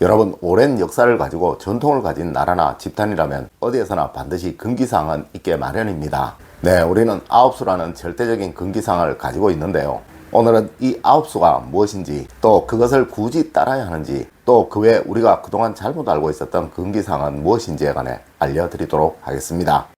여러분, 오랜 역사를 가지고 전통을 가진 나라나 집단이라면 어디에서나 반드시 금기사항은 있게 마련입니다. 네, 우리는 아홉수라는 절대적인 금기사항을 가지고 있는데요. 오늘은 이 아홉수가 무엇인지, 또 그것을 굳이 따라야 하는지, 또 그 외에 우리가 그동안 잘못 알고 있었던 금기사항은 무엇인지에 관해 알려드리도록 하겠습니다.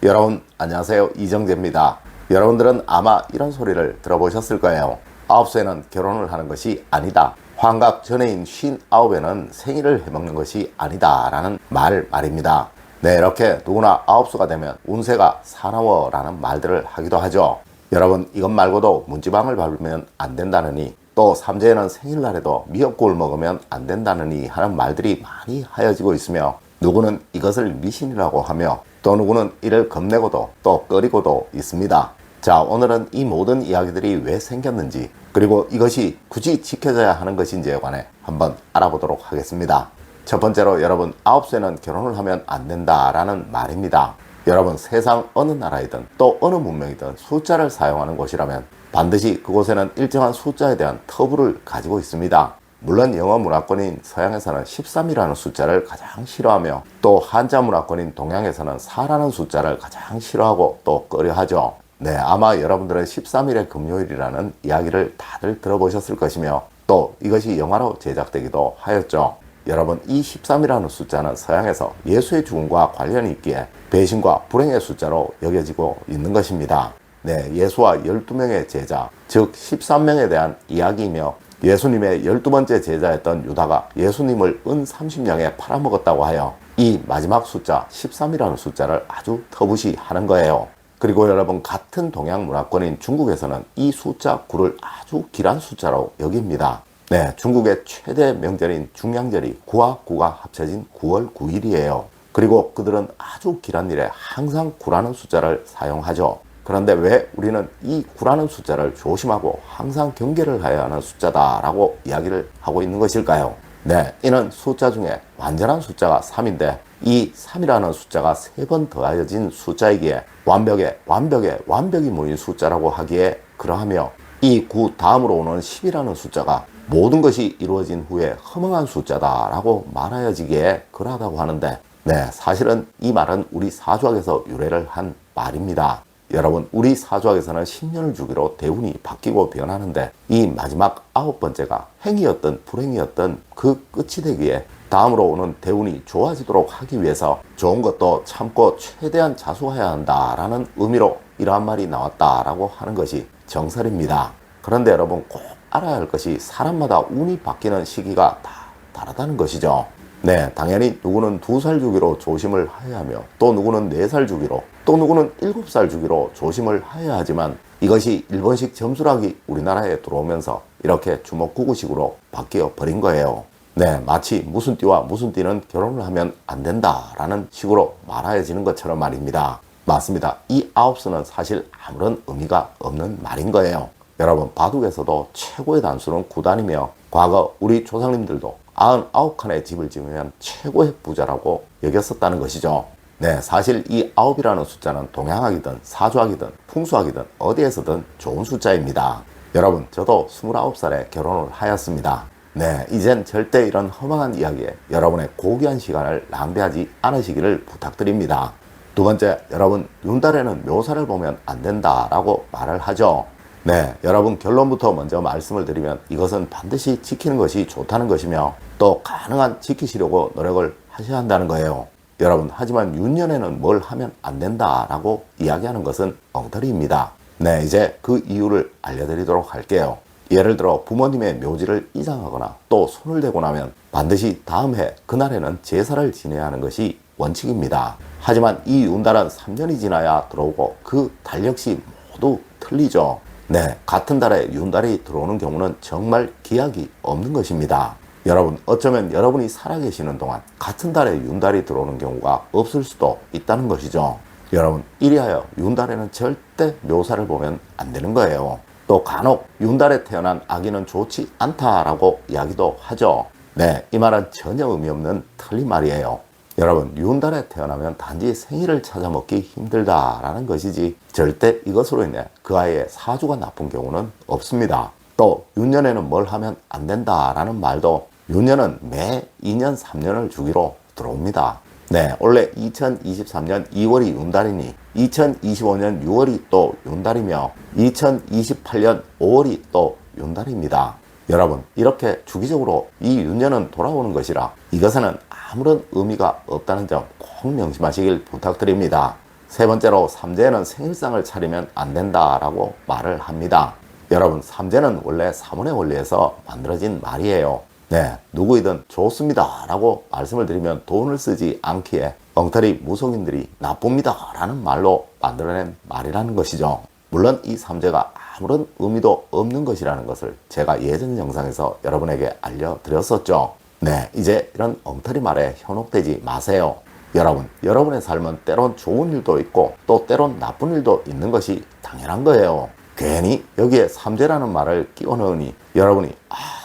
여러분, 안녕하세요. 이정재입니다. 여러분들은 아마 이런 소리를 들어보셨을 거예요. 아홉수에는 결혼을 하는 것이 아니다. 환갑 전해인 59에는 생일을 해먹는 것이 아니다 라는 말입니다. 네, 이렇게 누구나 아홉수가 되면 운세가 사나워 라는 말들을 하기도 하죠. 여러분, 이것 말고도 문지방을 밟으면 안 된다느니, 또 삼재에는 생일날에도 미역국을 먹으면 안 된다느니 하는 말들이 많이 하여지고 있으며, 누구는 이것을 미신이라고 하며, 또 누구는 이를 겁내고도 또 꺼리고도 있습니다. 자, 오늘은 이 모든 이야기들이 왜 생겼는지, 그리고 이것이 굳이 지켜져야 하는 것인지에 관해 한번 알아보도록 하겠습니다. 첫 번째로, 여러분, 아홉수에는 결혼을 하면 안 된다라는 말입니다. 여러분, 세상 어느 나라이든 또 어느 문명이든 숫자를 사용하는 곳이라면 반드시 그곳에는 일정한 숫자에 대한 터부를 가지고 있습니다. 물론 영어 문화권인 서양에서는 13이라는 숫자를 가장 싫어하며, 또 한자 문화권인 동양에서는 4라는 숫자를 가장 싫어하고 또 꺼려하죠. 네, 아마 여러분들은 13일의 금요일이라는 이야기를 다들 들어보셨을 것이며, 또 이것이 영화로 제작되기도 하였죠. 여러분, 이 13이라는 숫자는 서양에서 예수의 죽음과 관련이 있기에 배신과 불행의 숫자로 여겨지고 있는 것입니다. 네, 예수와 12명의 제자, 즉 13명에 대한 이야기이며, 예수님의 12번째 제자였던 유다가 예수님을 은 30냥에 팔아먹었다고 하여 이 마지막 숫자 13이라는 숫자를 아주 터부시하는 거예요. 그리고 여러분, 같은 동양 문화권인 중국에서는 이 숫자 9를 아주 길한 숫자로 여깁니다. 네, 중국의 최대 명절인 중량절이 9와 9가 합쳐진 9월 9일이에요. 그리고 그들은 아주 길한 일에 항상 9라는 숫자를 사용하죠. 그런데 왜 우리는 이 9라는 숫자를 조심하고 항상 경계를 해야 하는 숫자다라고 이야기를 하고 있는 것일까요? 네, 이는 숫자 중에 완전한 숫자가 3인데 이 3이라는 숫자가 3번 더하여진 숫자이기에 완벽이 모인 숫자라고 하기에 그러하며, 이 9 다음으로 오는 10이라는 숫자가 모든 것이 이루어진 후에 허망한 숫자다라고 말하여지기에 그러하다고 하는데, 네, 사실은 이 말은 우리 사주학에서 유래를 한 말입니다. 여러분, 우리 사주학에서는 10년을 주기로 대운이 바뀌고 변하는데, 이 마지막 9번째가 행이었던 불행이었던 그 끝이 되기에 다음으로 오는 대운이 좋아지도록 하기 위해서 좋은 것도 참고 최대한 자수해야 한다라는 의미로 이러한 말이 나왔다라고 하는 것이 정설입니다. 그런데 여러분, 꼭 알아야 할 것이 사람마다 운이 바뀌는 시기가 다 다르다는 것이죠. 네, 당연히 누구는 2살 주기로 조심을 해야 하며, 또 누구는 4살 주기로, 또 누구는 7살 주기로 조심을 해야 하지만, 이것이 일본식 점수락이 우리나라에 들어오면서 이렇게 주먹구구식으로 바뀌어 버린 거예요. 네, 마치 무슨 띠와 무슨 띠는 결혼을 하면 안 된다라는 식으로 말하여지는 것처럼 말입니다. 맞습니다. 이 아홉수는 사실 아무런 의미가 없는 말인 거예요. 여러분, 바둑에서도 최고의 단수는 9단이며, 과거 우리 조상님들도 99칸의 집을 지으면 최고의 부자라고 여겼었다는 것이죠. 네, 사실 이 9이라는 숫자는 동양학이든 사주학이든 풍수학이든 어디에서든 좋은 숫자입니다. 여러분, 저도 29살에 결혼을 하였습니다. 네, 이젠 절대 이런 허망한 이야기에 여러분의 고귀한 시간을 낭비하지 않으시기를 부탁드립니다. 두 번째, 여러분, 윤달에는 묘사를 보면 안 된다라고 말을 하죠. 네, 여러분, 결론부터 먼저 말씀을 드리면 이것은 반드시 지키는 것이 좋다는 것이며, 또 가능한 지키시려고 노력을 하셔야 한다는 거예요. 여러분, 하지만 윤년에는 뭘 하면 안 된다라고 이야기하는 것은 엉터리입니다. 네, 이제 그 이유를 알려드리도록 할게요. 예를 들어 부모님의 묘지를 이장하거나 또 손을 대고 나면 반드시 다음 해 그날에는 제사를 지내야 하는 것이 원칙입니다. 하지만 이 윤달은 3년이 지나야 들어오고 그 달 역시 모두 틀리죠. 네, 같은 달에 윤달이 들어오는 경우는 정말 기약이 없는 것입니다. 여러분, 어쩌면 여러분이 살아계시는 동안 같은 달에 윤달이 들어오는 경우가 없을 수도 있다는 것이죠. 여러분, 이리하여 윤달에는 절대 묘사를 보면 안 되는 거예요. 또 간혹 윤달에 태어난 아기는 좋지 않다라고 이야기도 하죠. 네, 이 말은 전혀 의미 없는 틀린 말이에요. 여러분, 윤달에 태어나면 단지 생일을 찾아 먹기 힘들다라는 것이지 절대 이것으로 인해 그 아이의 사주가 나쁜 경우는 없습니다. 또 윤년에는 뭘 하면 안 된다라는 말도 윤년은 매 2년 3년을 주기로 들어옵니다. 네, 원래 2023년 2월이 윤달이니 2025년 6월이 또 윤달이며 2028년 5월이 또 윤달입니다. 여러분, 이렇게 주기적으로 이 윤년은 돌아오는 것이라 이것에는 아무런 의미가 없다는 점 꼭 명심하시길 부탁드립니다. 세 번째로 삼재에는 생일상을 차리면 안 된다라고 말을 합니다. 여러분, 삼재는 원래 사문의 원리에서 만들어진 말이에요. 네, 누구이든 좋습니다 라고 말씀을 드리면 돈을 쓰지 않기에 엉터리 무속인들이 나쁩니다 라는 말로 만들어낸 말이라는 것이죠. 물론 이 삼재가 아무런 의미도 없는 것이라는 것을 제가 예전 영상에서 여러분에게 알려드렸었죠. 네, 이제 이런 엉터리 말에 현혹되지 마세요. 여러분, 여러분의 삶은 때론 좋은 일도 있고 또 때론 나쁜 일도 있는 것이 당연한 거예요. 괜히 여기에 삼재라는 말을 끼워 넣으니 여러분이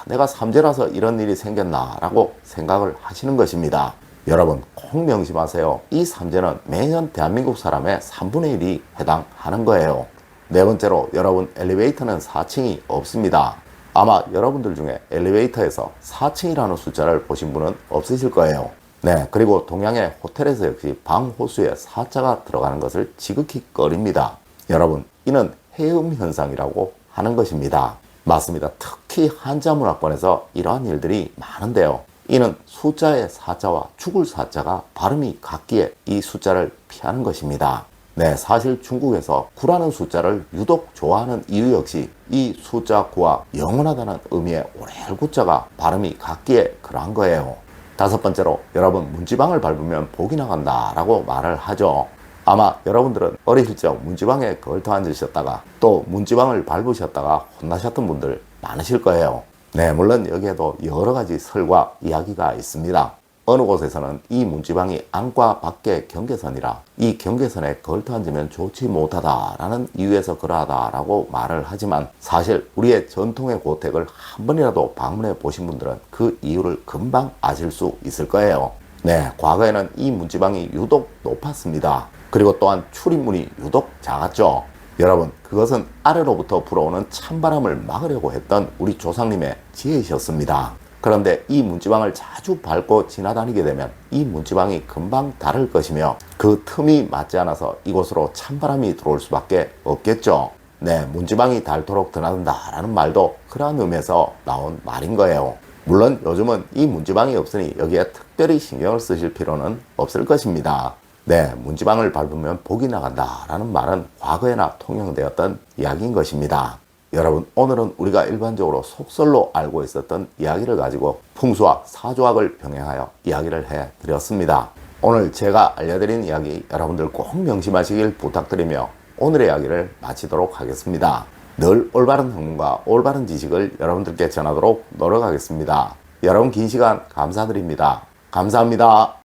내가 삼재라서 이런 일이 생겼나 라고 생각을 하시는 것입니다. 여러분, 꼭 명심하세요. 이 삼재는 매년 대한민국 사람의 3분의 1이 해당하는 거예요. 네 번째로, 여러분, 엘리베이터는 4층이 없습니다. 아마 여러분들 중에 엘리베이터에서 4층이라는 숫자를 보신 분은 없으실 거예요. 네, 그리고 동양의 호텔에서 역시 방 호수에 4자가 들어가는 것을 지극히 꺼립니다. 여러분, 이는 해음 현상이라고 하는 것입니다. 맞습니다. 특히 한자 문화권에서 이러한 일들이 많은데요. 이는 숫자의 4자와 죽을 4자가 발음이 같기에 이 숫자를 피하는 것입니다. 네, 사실 중국에서 9라는 숫자를 유독 좋아하는 이유 역시 이 숫자 9와 영원하다는 의미의 오렐 구자가 발음이 같기에 그러한 거예요. 다섯 번째로, 여러분, 문지방을 밟으면 복이 나간다 라고 말을 하죠. 아마 여러분들은 어리실 적 문지방에 걸터 앉으셨다가 또 문지방을 밟으셨다가 혼나셨던 분들 많으실 거예요. 네, 물론 여기에도 여러 가지 설과 이야기가 있습니다. 어느 곳에서는 이 문지방이 안과 밖의 경계선이라 이 경계선에 걸터 앉으면 좋지 못하다라는 이유에서 그러하다라고 말을 하지만 사실 우리의 전통의 고택을 한 번이라도 방문해 보신 분들은 그 이유를 금방 아실 수 있을 거예요. 네, 과거에는 이 문지방이 유독 높았습니다. 그리고 또한 출입문이 유독 작았죠. 여러분, 그것은 아래로부터 불어오는 찬바람을 막으려고 했던 우리 조상님의 지혜이셨습니다. 그런데 이 문지방을 자주 밟고 지나다니게 되면 이 문지방이 금방 닳을 것이며 그 틈이 맞지 않아서 이곳으로 찬바람이 들어올 수밖에 없겠죠. 네, 문지방이 닳도록 드나든다라는 말도 그러한 의미에서 나온 말인 거예요. 물론 요즘은 이 문지방이 없으니 여기에 특별히 신경을 쓰실 필요는 없을 것입니다. 네, 문지방을 밟으면 복이 나간다라는 말은 과거에나 통용되었던 이야기인 것입니다. 여러분, 오늘은 우리가 일반적으로 속설로 알고 있었던 이야기를 가지고 풍수와 사조학을 병행하여 이야기를 해드렸습니다. 오늘 제가 알려드린 이야기 여러분들 꼭 명심하시길 부탁드리며 오늘의 이야기를 마치도록 하겠습니다. 늘 올바른 학문과 올바른 지식을 여러분들께 전하도록 노력하겠습니다. 여러분, 긴 시간 감사드립니다. 감사합니다.